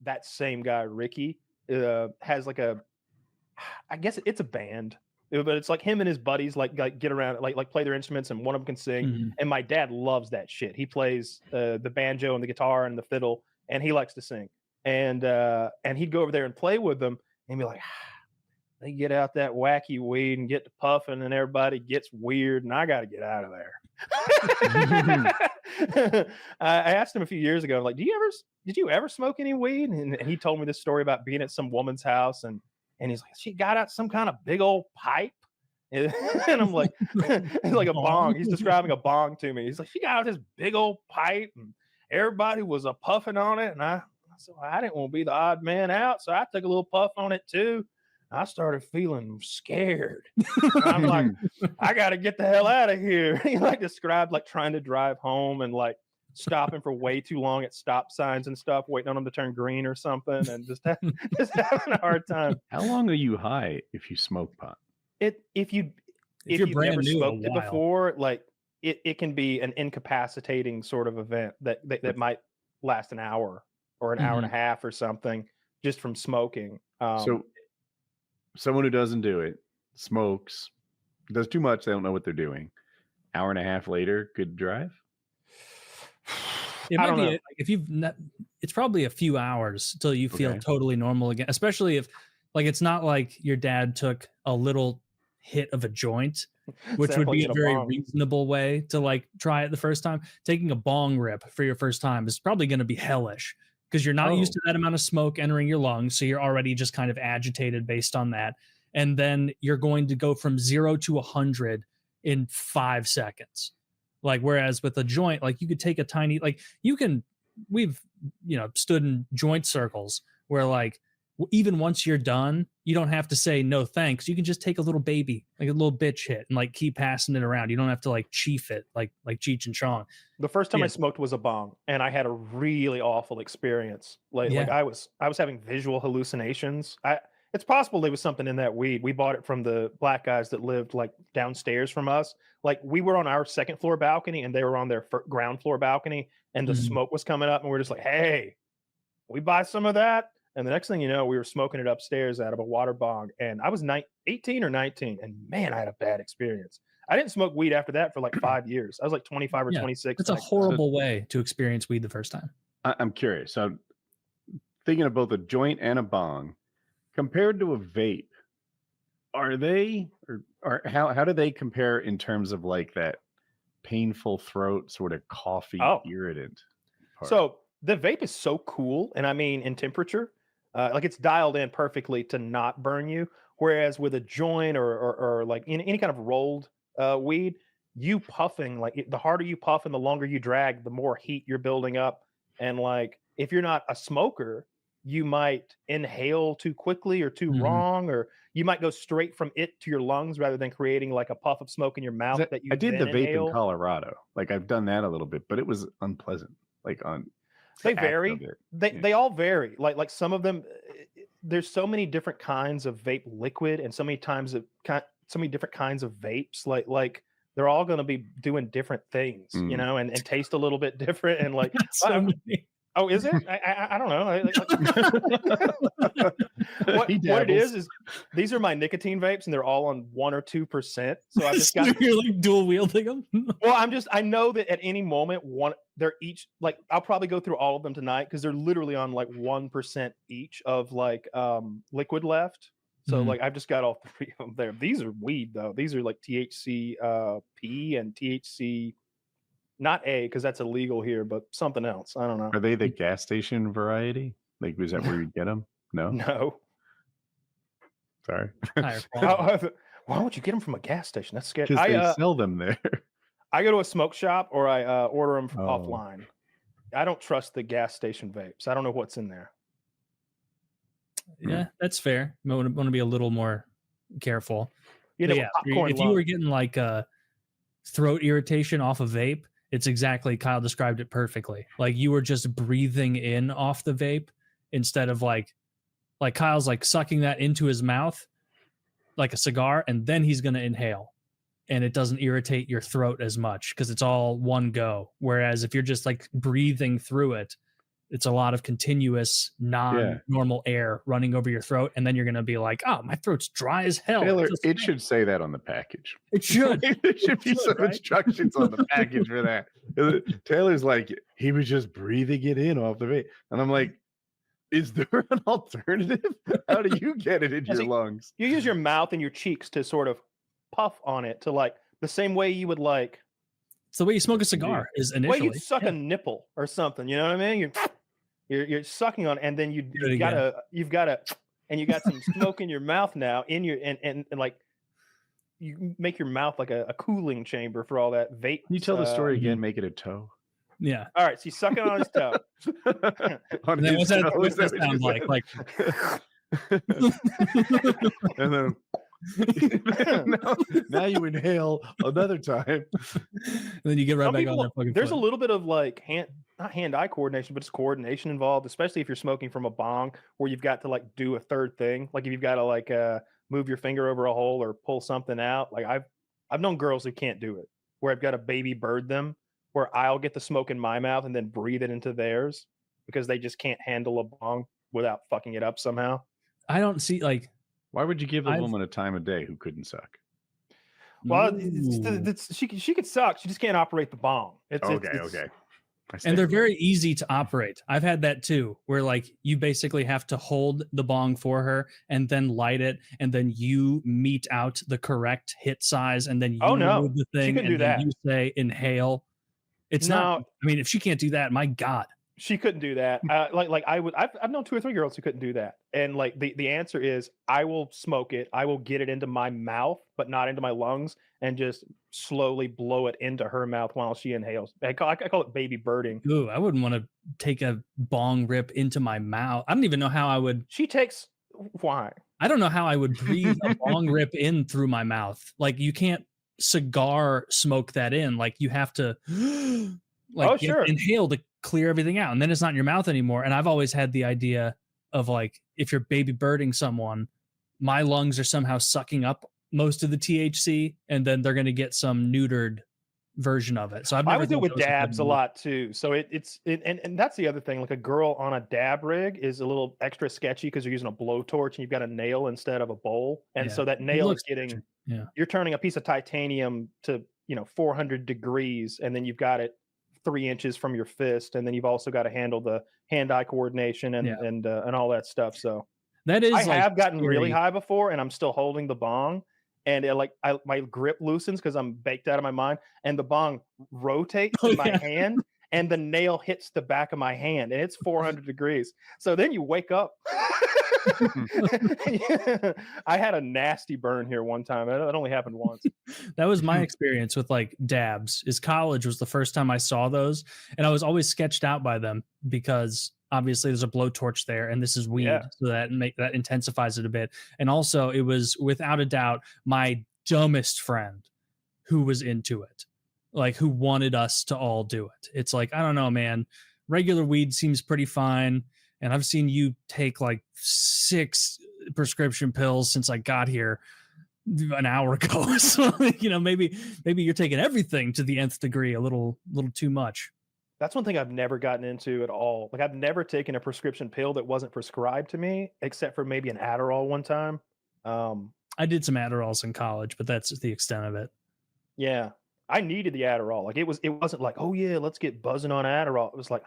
that same guy, Ricky, has like I guess it's a band, but it's like him and his buddies like get around, like play their instruments, and one of them can sing. Mm-hmm. And my dad loves that shit. He plays the banjo and the guitar and the fiddle, and he likes to sing. And he'd go over there and play with them, and be like, they get out that wacky weed and get to puffing, and everybody gets weird, and I got to get out of there. I asked him a few years ago, like, did you ever smoke any weed? And he told me this story about being at some woman's house, and he's like, she got out some kind of big old pipe. And I'm like, it's like a bong. He's describing a bong to me. He's like, she got out this big old pipe, and everybody was a puffing on it. And I didn't want to be the odd man out, so I took a little puff on it too. I started feeling scared. I'm like, I got to get the hell out of here. He like described like trying to drive home and like stopping for way too long at stop signs and stuff, waiting on them to turn green or something, and just having a hard time. How long are you high if you smoke pot? If you've never smoked it before, like it can be an incapacitating sort of event that might last an hour or an hour and a half or something just from smoking. So someone who doesn't do it, smokes, does too much, they don't know what they're doing. Hour and a half later, could drive? It might be if you've not, it's probably a few hours till you feel totally normal again, especially if like it's not like your dad took a little hit of a joint, which would be a very reasonable way to like try it the first time. Taking a bong rip for your first time is probably going to be hellish because you're not used to that amount of smoke entering your lungs, so you're already just kind of agitated based on that. And then you're going to go from 0 to 100 in 5 seconds. Like, whereas with a joint, like you could take a tiny, like we've stood in joint circles where like, even once you're done, you don't have to say no thanks. You can just take a little baby, like a little bitch hit, and like keep passing it around. You don't have to like chief it like Cheech and Chong. The first time I smoked was a bong, and I had a really awful experience. Like I was having visual hallucinations. It's possible there was something in that weed. We bought it from the black guys that lived like downstairs from us. Like we were on our second floor balcony, and they were on their ground floor balcony, and the smoke was coming up, and we're just like, hey, we buy some of that. And the next thing you know, we were smoking it upstairs out of a water bong. And I was 18 or 19. And man, I had a bad experience. I didn't smoke weed after that for like 5 years. I was like 25 or 26. It's a horrible way to experience weed the first time. I'm curious. So thinking of both a joint and a bong, compared to a vape, are they, or how do they compare in terms of like that painful throat sort of coffee irritant part? So the vape is so cool. And I mean, in temperature, like it's dialed in perfectly to not burn you. Whereas with a joint or like any kind of rolled weed, you puffing, like the harder you puff and the longer you drag, the more heat you're building up. And like, if you're not a smoker, you might inhale too quickly or too wrong, or you might go straight from it to your lungs rather than creating like a puff of smoke in your mouth that you I did the vape inhale. in Colorado. Like I've done that a little bit, but it was unpleasant. Like they vary. They all vary. Like some of them, there's so many different kinds of vape liquid and so many different kinds of vapes. Like they're all going to be doing different things, and taste a little bit different. And like, oh, is it? I don't know. What it is these are my nicotine vapes, and they're all on 1 or 2%. So I just got you're like dual wielding them. Well, I know that at any moment they're each like I'll probably go through all of them tonight because they're literally on like 1% each of like liquid left. So like I've just got all 3 of them there. These are weed though. These are like THC P and THC. Not A, because that's illegal here, but something else. I don't know. Are they the gas station variety? Like, is that where you get them? No. No. Sorry. Why don't you get them from a gas station? That's scary. Because they sell them there. I go to a smoke shop or I order them offline. I don't trust the gas station vapes. I don't know what's in there. Yeah, that's fair. I want to be a little more careful. If you were getting like a throat irritation off a vape, it's exactly, Kyle described it perfectly. Like you were just breathing in off the vape instead of like Kyle's like sucking that into his mouth like a cigar, and then he's going to inhale, and it doesn't irritate your throat as much because it's all one go. Whereas if you're just like breathing through it, It's a lot of continuous, non-normal air running over your throat, and then you're gonna be like, "Oh, my throat's dry as hell." Taylor, it should say that on the package. It should. There should be some right? instructions on the package for that. Taylor's like, he was just breathing it in off the vape, and I'm like, is there an alternative? How do you get it in your lungs? You use your mouth and your cheeks to sort of puff on it, to like the same way you would like. It's the way you smoke a cigar. Is initially. Well, you suck a nipple or something. You know what I mean? You're sucking on, and then you've got some smoke in your mouth now, in your and like you make your mouth like a cooling chamber for all that vape. Can you tell the story again? Make it a toe. Yeah. All right. So he's sucking on his toe. What's that sound like? Like. And then. now you inhale another time, and then you get right back on that fucking. There's a little bit of like not hand-eye coordination, but it's coordination involved, especially if you're smoking from a bong, where you've got to like do a third thing, like if you've got to like move your finger over a hole or pull something out. Like I've known girls who can't do it, where I've got to baby bird them, where I'll get the smoke in my mouth and then breathe it into theirs because they just can't handle a bong without fucking it up somehow. I don't see like. Why would you give a woman a time of day who couldn't suck? Well, she could suck. She just can't operate the bong. Okay. And they're very easy to operate. I've had that too, where like you basically have to hold the bong for her and then light it, and then you mete out the correct hit size, and then you remove the thing, and then you say inhale. It's not. I mean, if she can't do that, my God. She couldn't do that. I've known 2 or 3 girls who couldn't do that. And like the answer is, I will smoke it. I will get it into my mouth, but not into my lungs, and just slowly blow it into her mouth while she inhales. I call it baby birding. Ooh, I wouldn't want to take a bong rip into my mouth. I don't even know how I would. Why? I don't know how I would breathe a bong rip in through my mouth. Like you can't cigar smoke that in. Like you have to inhale to clear everything out, and then it's not in your mouth anymore. And I've always had the idea of like, if you're baby birding someone, my lungs are somehow sucking up most of the THC, and then they're going to get some neutered version of it. So I would do it with dabs a lot too. So and that's the other thing. Like a girl on a dab rig is a little extra sketchy because you're using a blowtorch and you've got a nail instead of a bowl, and so that nail is getting. Yeah. You're turning a piece of titanium to 400 degrees, and then you've got it 3 inches from your fist, and then you've also got to handle the hand-eye coordination and all that stuff. So that is. I have gotten really high before, and I'm still holding the bong, and my grip loosens because I'm baked out of my mind, and the bong rotates in my hand, and the nail hits the back of my hand, and it's 400 degrees. So then you wake up. I had a nasty burn here one time. It only happened once. That was my experience with like dabs. Is college was the first time I saw those, and I was always sketched out by them because obviously there's a blowtorch there, and this is weed, so that intensifies it a bit. And also, it was without a doubt my dumbest friend who was into it, like who wanted us to all do it. It's like, I don't know, man. Regular weed seems pretty fine. And I've seen you take like 6 prescription pills since I got here an hour ago. So, maybe you're taking everything to the nth degree, a little too much. That's one thing I've never gotten into at all. Like I've never taken a prescription pill that wasn't prescribed to me, except for maybe an Adderall one time. I did some Adderalls in college, but that's the extent of it. Yeah. I needed the Adderall. Like it wasn't like, oh yeah, let's get buzzing on Adderall. It was like,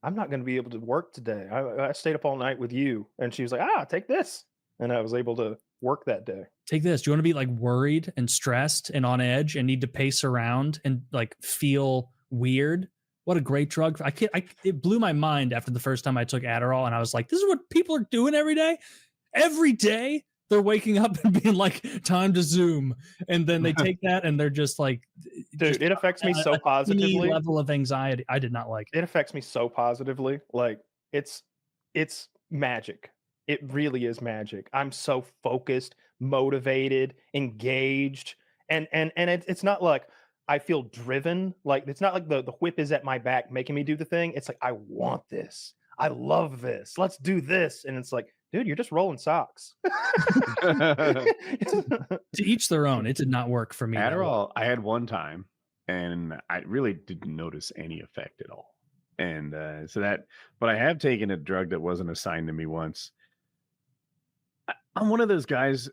I'm not going to be able to work today. I stayed up all night with you. And she was like, take this. And I was able to work that day. Take this. Do you want to be like worried and stressed and on edge and need to pace around and like feel weird? What a great drug. It blew my mind after the first time I took Adderall, and I was like, this is what people are doing every day. Every day they're waking up and being like, time to Zoom. And then they take that and they're just like, dude, it affects me so positively. Level of anxiety. I did not like it. It affects me so positively. Like it's magic. It really is magic. I'm so focused, motivated, engaged. And it's not like I feel driven. Like it's not like the whip is at my back making me do the thing. It's like, I want this. I love this. Let's do this. And it's like, dude, you're just rolling socks. To each their own. It did not work for me. Adderall, I had one time, and I really didn't notice any effect at all. And but I have taken a drug that wasn't assigned to me once. I'm one of those guys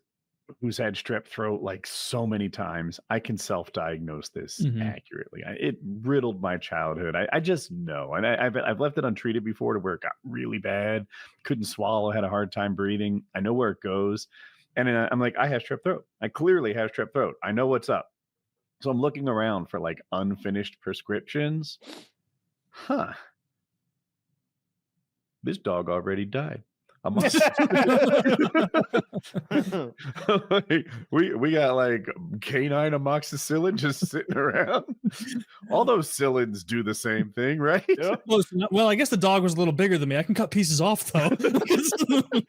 who's had strep throat like so many times. I can self-diagnose this accurately. It riddled my childhood. I just know, and I've left it untreated before to where it got really bad, couldn't swallow, had a hard time breathing. I know where it goes, and I'm like, I have strep throat. I clearly have strep throat. I know what's up. So I'm looking around for like unfinished prescriptions. Huh. This dog already died. Like, we got like canine amoxicillin just sitting around. All those cillins do the same thing, right? Yep. Well, I guess the dog was a little bigger than me. I can cut pieces off though. It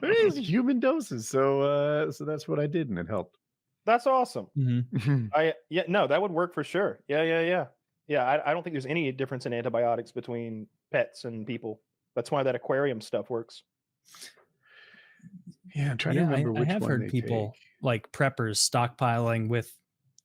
is human doses, so that's what I did, and it helped. That's awesome. That would work for sure. Yeah. I don't think there's any difference in antibiotics between pets and people. That's why that aquarium stuff works. Yeah, I'm trying to remember which one. I have heard people like preppers stockpiling with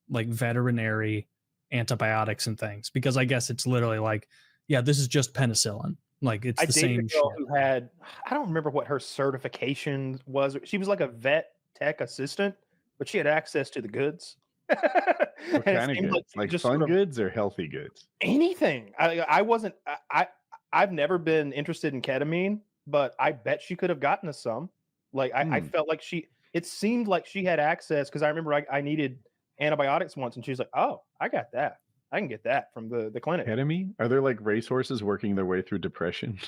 like veterinary antibiotics and things, because I guess it's literally like, yeah, this is just penicillin. Like it's the same shit. Who had, I don't remember what her certification was. She was like a vet tech assistant, but she had access to the goods. What kind of goods? Like just fun goods or healthy goods? Anything. I've never been interested in ketamine, but I bet she could have gotten us some. Like I felt like it seemed like she had access, because I remember I needed antibiotics once, and she was like, "Oh, I got that. I can get that from the clinic." Ketamine? Are there like racehorses working their way through depression?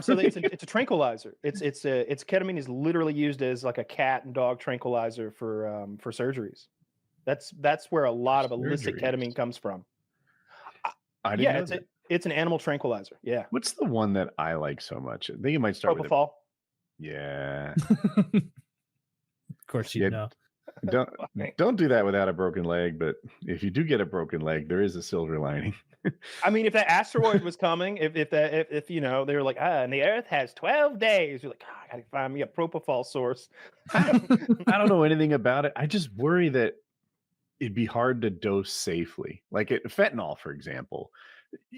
So it's a tranquilizer. It's ketamine is literally used as like a cat and dog tranquilizer for surgeries. That's where a lot of illicit ketamine comes from. I didn't know that. It's an animal tranquilizer. Yeah. What's the one that I like so much? I think it might start with Propal. Yeah. Of course you know. Don't do that without a broken leg, but if you do get a broken leg, there is a silver lining. I mean, if that asteroid was coming, if you know, they were like, and the Earth has 12 days, you're like, I gotta find me a propofol source. I don't know anything about it. I just worry that it'd be hard to dose safely. Like fentanyl, for example.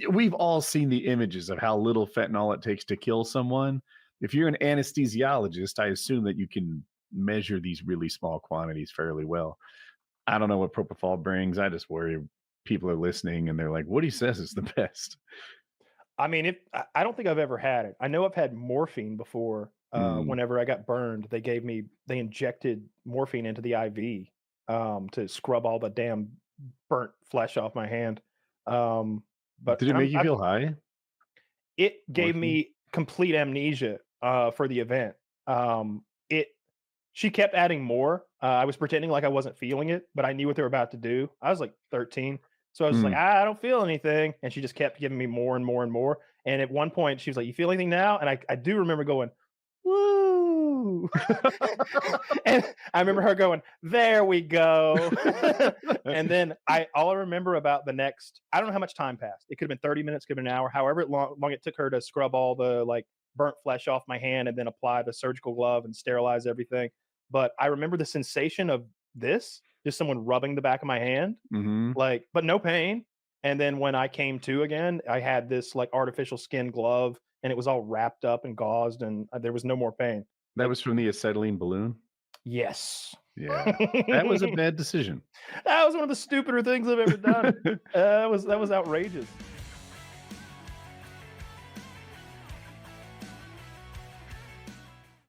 We've all seen the images of how little fentanyl it takes to kill someone. If you're an anesthesiologist, I assume that you can measure these really small quantities fairly well. I don't know what propofol brings. I just worry people are listening and they're like, Woody says it's the best. I mean, I don't think I've ever had it. I know I've had morphine before. Whenever I got burned, they injected morphine into the IV to scrub all the damn burnt flesh off my hand. But did it make you feel high? It gave me complete amnesia for the event. She kept adding more. I was pretending like I wasn't feeling it, but I knew what they were about to do. I was like 13. So I was like, I don't feel anything. And she just kept giving me more and more and more. And at one point she was like, you feel anything now? And I do remember going, woo. And I remember her going, there we go. And then all I remember about the next, I don't know how much time passed. It could have been 30 minutes, could have been an hour, however long it took her to scrub all the like burnt flesh off my hand and then apply the surgical glove and sterilize everything. But I remember the sensation of this, just someone rubbing the back of my hand, like, but no pain. And then when I came to again, I had this like artificial skin glove, and it was all wrapped up and gauzed, and there was no more pain. That was from the acetylene balloon? Yes. Yeah. That was a bad decision. That was one of the stupider things I've ever done. That was outrageous.